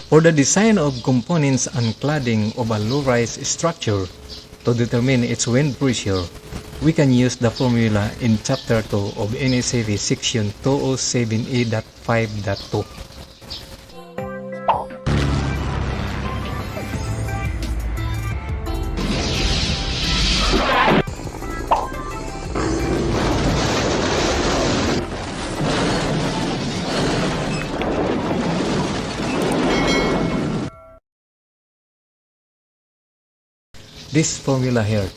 For the design of components and cladding of a low-rise structure, to determine its wind pressure, we can use the formula in Chapter 2 of NSCP Section 207E.5.2. This formula here,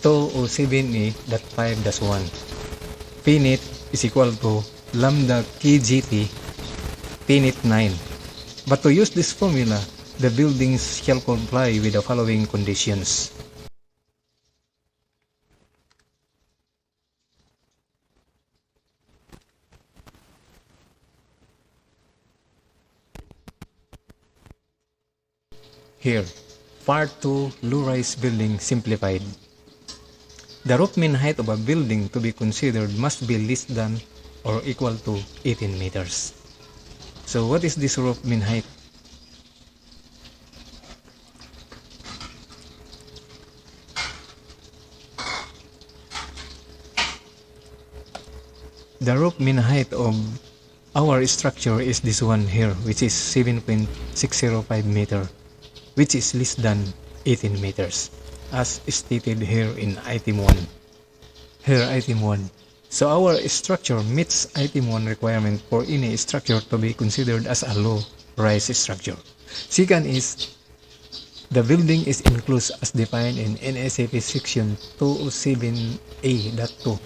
207E.5-1, P net is equal to lambda kgt P net 9. But to use this formula, the buildings shall comply with the following conditions. Here, Part 2, low-rise building simplified. The roof mean height of a building to be considered must be less than or equal to 18 meters. So what is this roof mean height? The roof mean height of our structure is this one here, which is 7.605 meter. Which is less than 18 meters, as stated here in item 1. Here, item 1. So our structure meets item 1 requirement for any structure to be considered as a low-rise structure. Second is, the building is enclosed as defined in NSCP Section 207A.2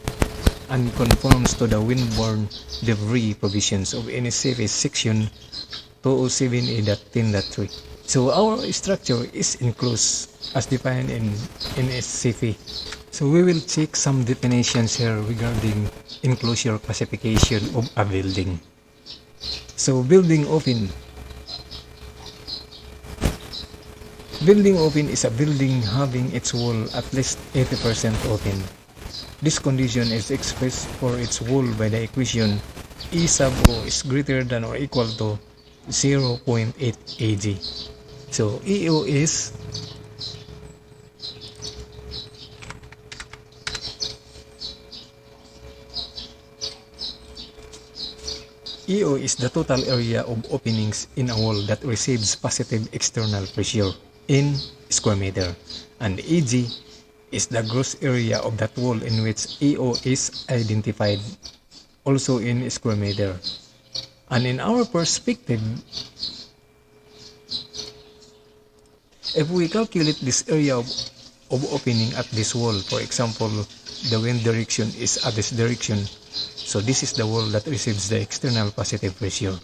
and conforms to the windborne debris provisions of NSCP Section 207A.10.3. So our structure is enclosed as defined in NSCP. So we will check some definitions here regarding enclosure classification of a building. So building open. Building open is a building having its wall at least 80% open. This condition is expressed for its wall by the equation E sub O is greater than or equal to 0.8 AG. So EO is the total area of openings in a wall that receives positive external pressure in square meter, and EG is the gross area of that wall in which EO is identified, also in square meter. And in our perspective, if we calculate this area of opening at this wall, for example, the wind direction is at this direction, so this is the wall that receives the external positive pressure.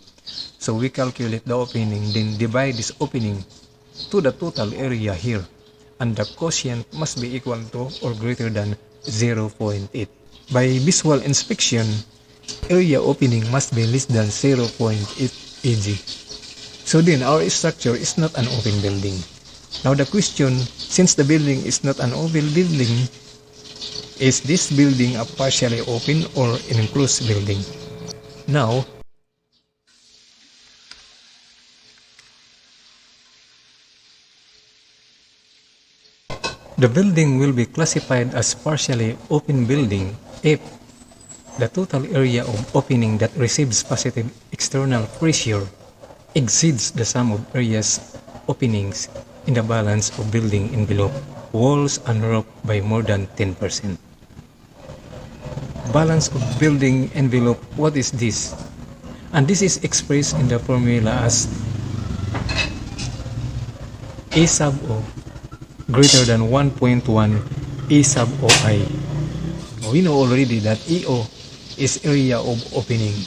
So we calculate the opening, then divide this opening to the total area here, and the quotient must be equal to or greater than 0.8. By visual inspection, area opening must be less than 0.8 AG. So then our structure is not an open building. Now the question, since the building is not an open building, is this building a partially open or an enclosed building? Now, the building will be classified as partially open building if the total area of opening that receives positive external pressure exceeds the sum of areas openings in the balance of building envelope, walls and roof by more than 10%. Balance of building envelope, what is this? And this is expressed in the formula as A sub O greater than 1.1 A sub OI. We know already that EO is area of opening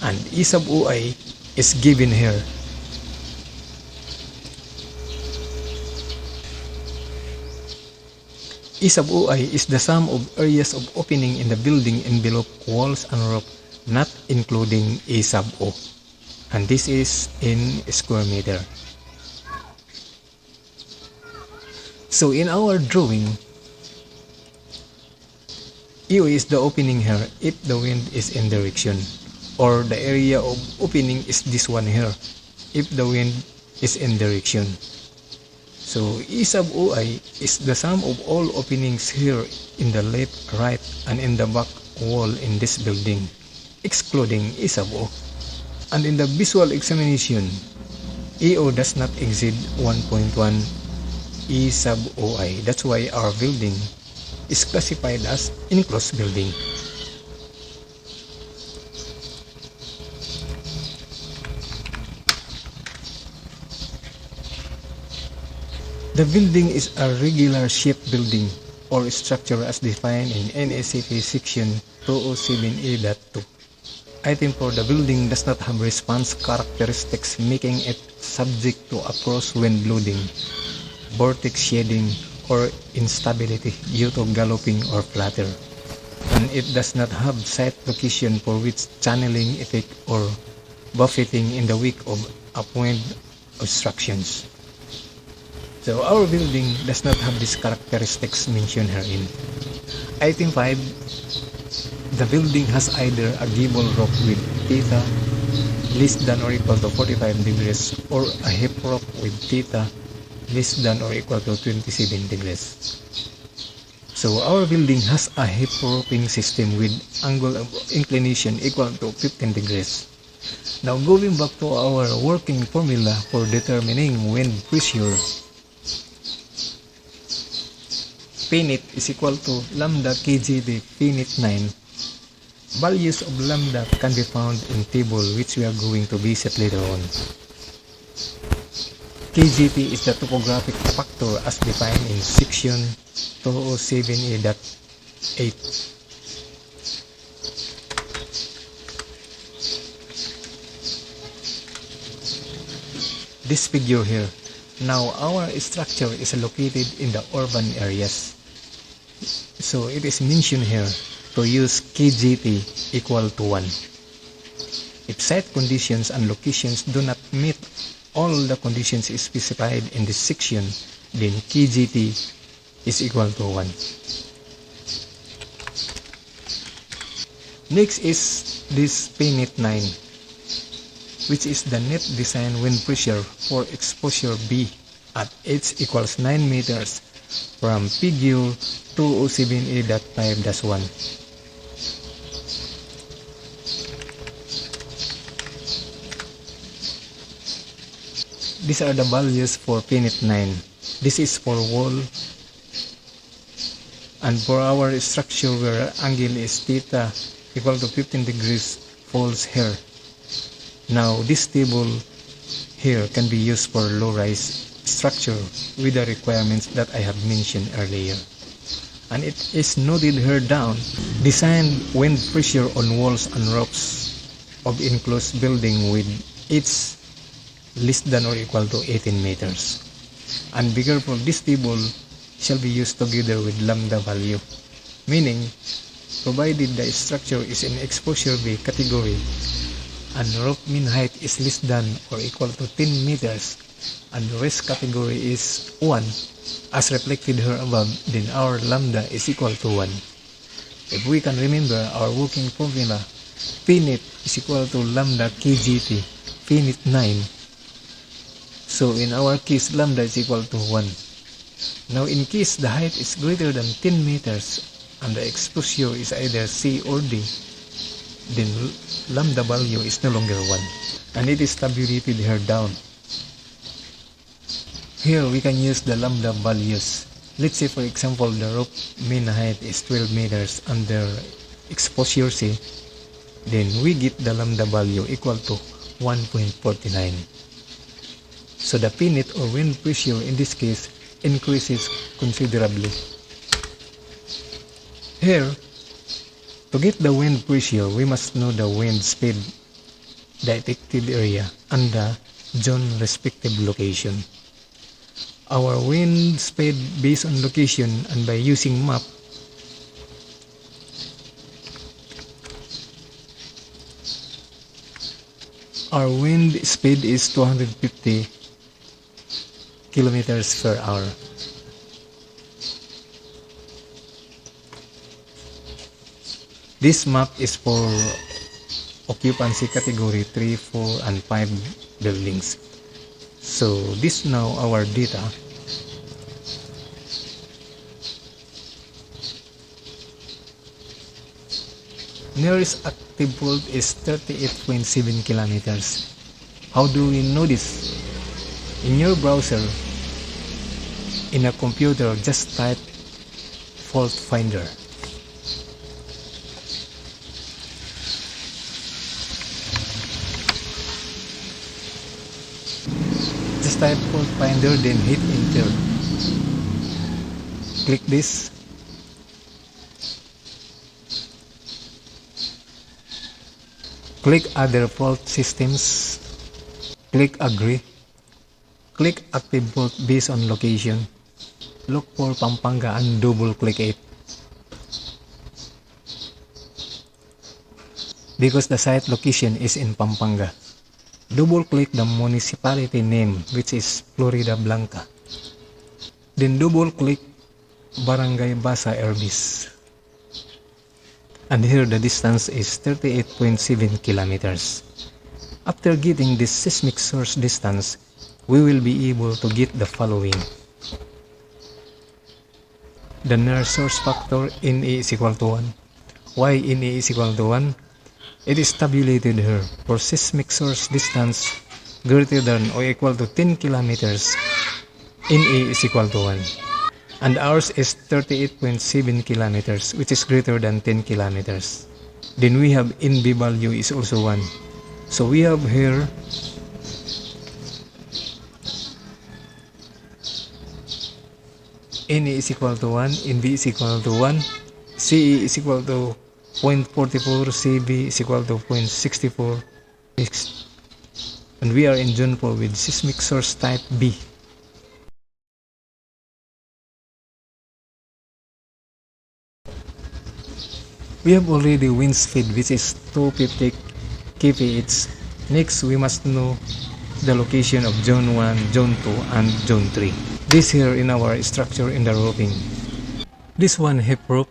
and E sub OI is given here. E sub OI is the sum of areas of opening in the building envelope, walls and roof, not including A sub O. And this is in square meter. So in our drawing, EO is the opening here if the wind is in direction, or the area of opening is this one here if the wind is in direction. So E sub OI is the sum of all openings here in the left, right, and in the back wall in this building, excluding E sub O. And in the visual examination, EO does not exceed 1.1 E sub OI. That's why our building is classified as enclosed building. The building is a regular shaped building or structure as defined in NSCP section 207A.2. Item 4. The building does not have response characteristics, making it subject to a crosswind loading, vortex shedding, or instability due to galloping or flutter. And it does not have site location for which channeling effect or buffeting in the wake of upwind obstructions. So our building does not have these characteristics mentioned herein. Item 5. The building has either a gable roof with theta less than or equal to 45 degrees or a hip roof with theta less than or equal to 27 degrees. So our building has a hip roofing system with angle of inclination equal to 15 degrees. Now going back to our working formula for determining wind pressure, P-net is equal to lambda kgT P-net 9. Values of lambda can be found in table which we are going to visit later on. kgT is the topographic factor as defined in section 207A.8. This figure here. Now our structure is located in the urban areas. So it is mentioned here to use kgT equal to 1. If site conditions and locations do not meet all the conditions specified in this section, then kgT is equal to 1. Next is this P-net 9, which is the net design wind pressure for exposure B at H equals 9 meters from figure 207A.5-1. These are the values for P-net 9. This is for wall, and for our structure where angle is theta equal to 15 degrees falls here. Now this table here can be used for low-rise structure with the requirements that I have mentioned earlier. And it is noted here down, design wind pressure on walls and roofs of enclosed building with H less than or equal to 18 meters. And bigger for this table shall be used together with lambda value, meaning provided the structure is in exposure B category and roof mean height is less than or equal to 10 meters and rest category is 1 as reflected here above, then our lambda is equal to 1. If we can remember our working formula, P-net is equal to lambda kgT P-net 9. So in our case, lambda is equal to 1. Now in case the height is greater than 10 meters and the exposure is either C or D, then lambda value is no longer 1. And it is tabulated here down. Here we can use the lambda values. Let's say for example the roof mean height is 12 meters under exposure C, then we get the lambda value equal to 1.49. So the P-net or wind pressure in this case increases considerably. Here, to get the wind pressure, we must know the wind speed, the affected area, and the zone respective location. Our wind speed based on location and by using map, our wind speed is 250 kilometers per hour. This map is for occupancy category 3, 4, and 5 buildings. So this now our data. Nearest active fault is 38.7 kilometers. How do we know this? In your browser, in a computer, just type fault finder. Just type fault finder, then hit enter. Click this. Click other fault systems. Click agree. Click active fault based on location. Look for Pampanga and double click it. Because the site location is in Pampanga. Double click the municipality name, which is Florida Blanca. Then double click Barangay Basa Erbis. And here the distance is 38.7 kilometers. After getting this seismic source distance, we will be able to get the following. The near source factor NA is equal to 1. Why NA is equal to 1? It is tabulated here for seismic source distance greater than or equal to 10 kilometers. NA is equal to 1. And ours is 38.7 kilometers, which is greater than 10 kilometers. Then we have NB value is also 1. So we have here NA is equal to 1, NB is equal to 1, CE is equal to 0.44, CB is equal to 0.64, and we are in zone 4 with seismic source type B. We have already wind speed, which is 250 kph. Next, we must know the location of zone 1, zone 2, and zone 3. This here in our structure in the roofing. This one hip roof.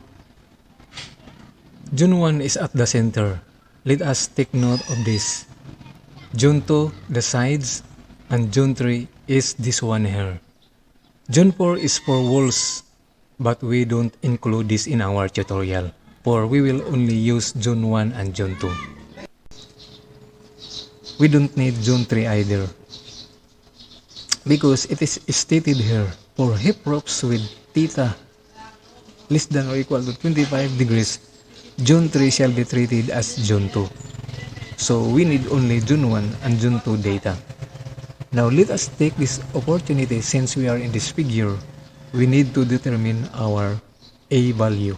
Zone 1 is at the center. Let us take note of this. Zone 2, the sides, and zone 3 is this one here. Zone 4 is for walls, but we don't include this in our tutorial, for we will only use zone 1 and zone 2. We don't need zone 3 either, because it is stated here for hip roofs with theta less than or equal to 25 degrees, zone 3 shall be treated as zone 2. So we need only zone 1 and zone 2 data. Now let us take this opportunity, since we are in this figure, we need to determine our A value.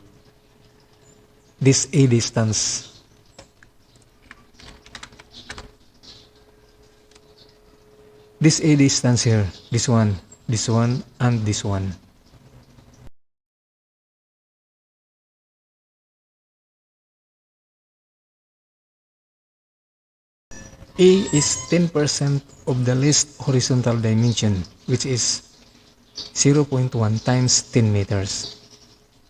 This A distance. This A distance here, this one, and this one. A is 10% of the least horizontal dimension, which is 0.1 times 10 meters.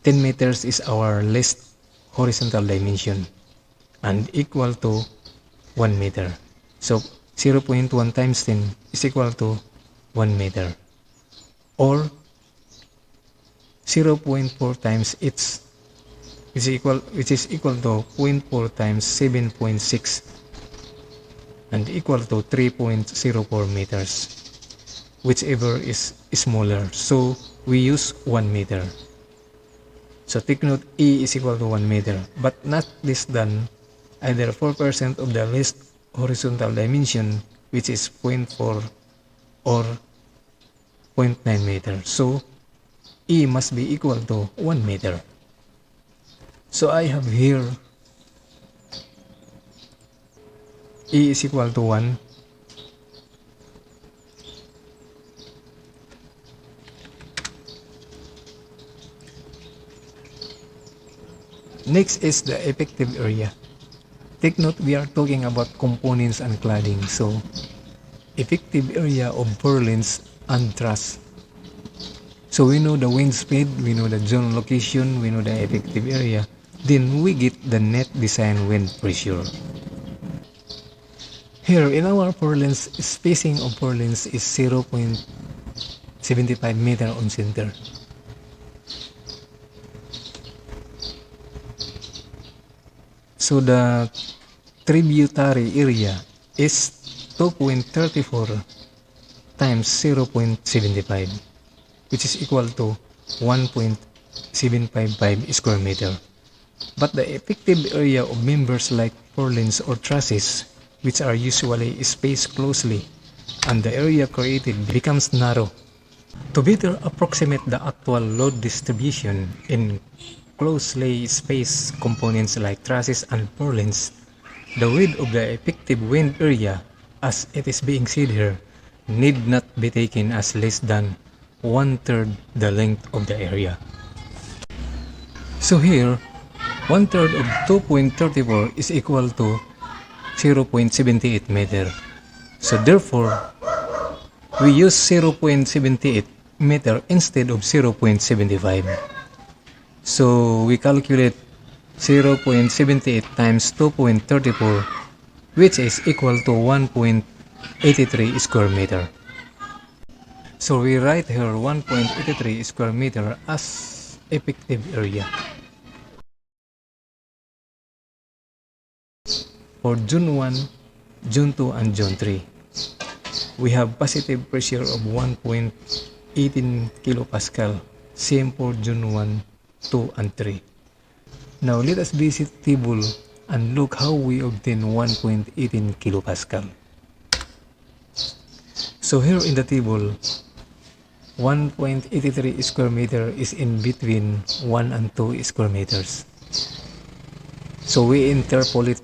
10 meters is our least horizontal dimension and equal to 1 meter. So 0.1 times 10 is equal to 1 meter, or 0.4 times its, which is equal to 0.4 times 7.6 and equal to 3.04 meters, whichever is smaller. So we use 1 meter. So take note, E is equal to 1 meter, but not less than either 4% of the least horizontal dimension, which is 0.4 or 0.9 meter. So E must be equal to 1 meter. So I have here E is equal to 1. Next is the effective area. Take note, we are talking about components and cladding. So effective area of purlins and truss. So we know the wind speed, we know the zone location, we know the effective area. Then we get the net design wind pressure. Here in our purlins, spacing of purlins is 0.75 meter on center. So the tributary area is 2.34 times 0.75, which is equal to 1.755 square meter. But the effective area of members like purlins or trusses, which are usually spaced closely, and the area created becomes narrow. To better approximate the actual load distribution in closely spaced components like trusses and purlins, the width of the effective wind area, as it is being said here, need not be taken as less than 1/3 the length of the area. So here, 1/3 of 2.34 is equal to 0.78 meter. So therefore, we use 0.78 meter instead of 0.75. So we calculate 0.78 times 2.34, which is equal to 1.83 square meter. So we write here 1.83 square meter as effective area. For June 1, June 2, and June 3, we have positive pressure of 1.18 kilopascal, same for June 1, 2, and 3. Now let us visit table and look how we obtain 1.18 kilopascal. So here in the table, 1.83 square meter is in between 1 and 2 square meters. So we interpolate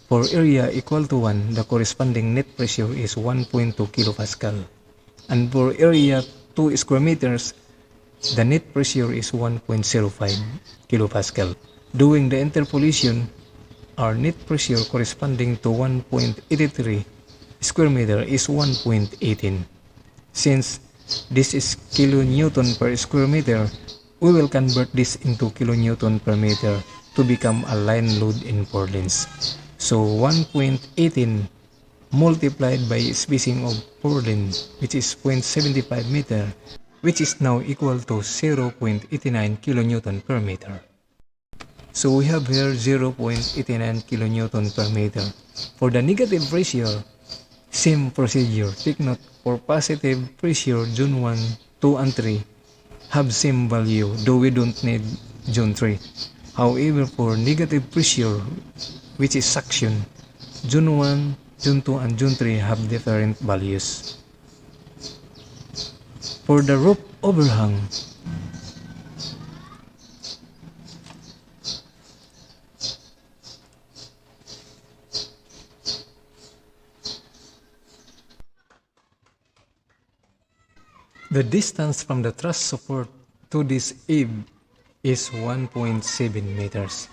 for area equal to 1, the corresponding net pressure is 1.2 kilopascal. And for area 2 square meters, the net pressure is 1.05 kilopascal. Doing the interpolation, our net pressure corresponding to 1.83 square meter is 1.18. Since this is kilonewton per square meter, we will convert this into kilonewton per meter to become a line load in purlins. So 1.18 multiplied by spacing of purlin, which is 0.75 meter, which is now equal to 0.89 kilonewton per meter. So we have here 0.89 kilonewton per meter. For the negative pressure, same procedure. Take note, for positive pressure, June 1, 2, and 3 have same value, though we don't need June 3. However, for negative pressure, which is suction, June 1, June 2, and June 3 have different values. For the roof overhang, the distance from the truss support to this eave is 1.7 meters.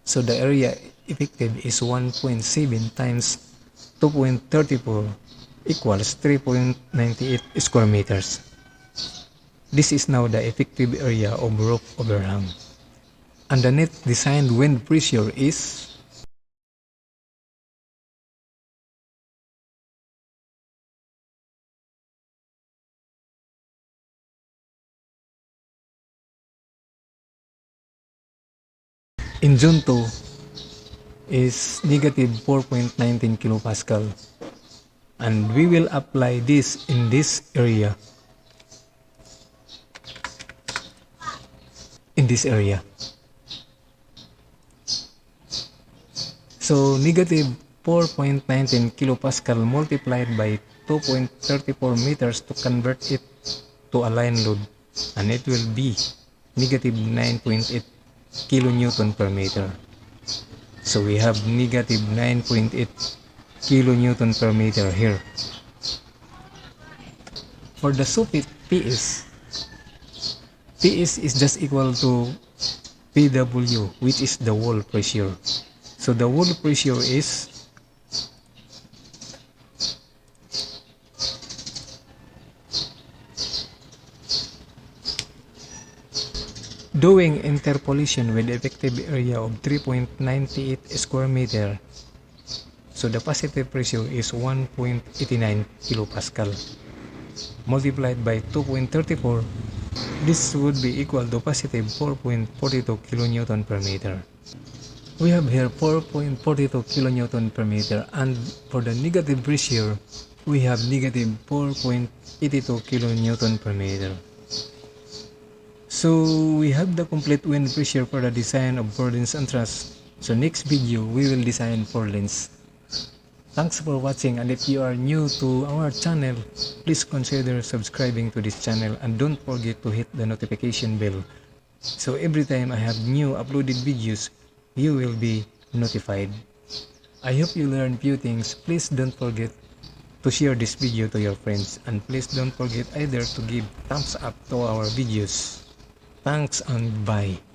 So the area effective is 1.7 times 2.34 equals 3.98 square meters. This is now the effective area of roof overhang. And the net designed wind pressure is in June 2 is negative 4.19 kilopascal, and we will apply this in this area, So negative 4.19 kilopascal multiplied by 2.34 meters to convert it to a line load, and it will be negative 9.8 kilonewton per meter. So we have negative 9.8 kilonewton per meter here. For the soffit PS is just equal to PW, which is the wall pressure. So the wall pressure is Doing interpolation with effective area of 3.98 square meter. So the positive pressure is 1.89 kilopascal. Multiplied by 2.34, this would be equal to positive 4.42 kilonewton per meter. We have here 4.42 kilonewton per meter, and for the negative pressure, we have negative 4.82 kilonewton per meter. So we have the complete wind pressure for the design of purlins and truss. So next video, we will design purlins. Thanks for watching, and if you are new to our channel, please consider subscribing to this channel and don't forget to hit the notification bell. So every time I have new uploaded videos, you will be notified. I hope you learned few things. Please don't forget to share this video to your friends, and please don't forget either to give thumbs up to our videos. Thanks and bye.